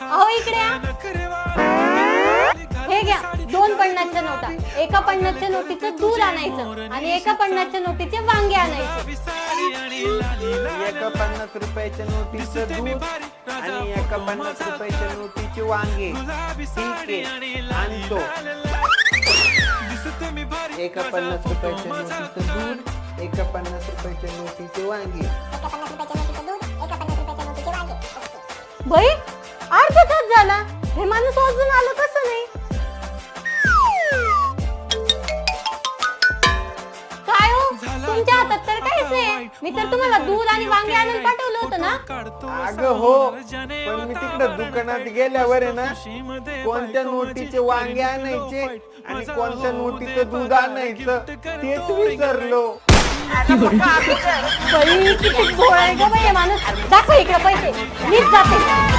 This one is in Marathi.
अहो इकडे या. हे घ्या 2 50च्या नोटा. एका 50च्या नोटीचं दूध आणायचं आणि एका 50च्या नोटीचे वांगे आणायचे. एका 50 रुपयाच्या नोटीचं दूध आणि एका 50 रुपयाच्या नोटीचे वांगे. ठीक आहे, आणतो. एका 50 रुपयाच्या नोटीचं दूध, एका 50 रुपयाच्या नोटीचे वांगे. बाई अर्धा तास झाला, हे माणूस अजून आलं कसं नाही? काय हो तुमच्या हातात तर काहीच नाही. मी तर तुम्हाला दूध आणि वांगे आणायला पाठवलं होतं ना. अगं हो, पण मी तिकडे दुकानात गेल्यावर आहे ना कोणत्या नोटीचे वांगे आणायचे आणि कोणत्या नोटीचं दूध आणायचं तेच विसरलो. बाई किती भोळा आहे गं बाई हे माणूस. दाखव इकडे पैसे, मीच जाते.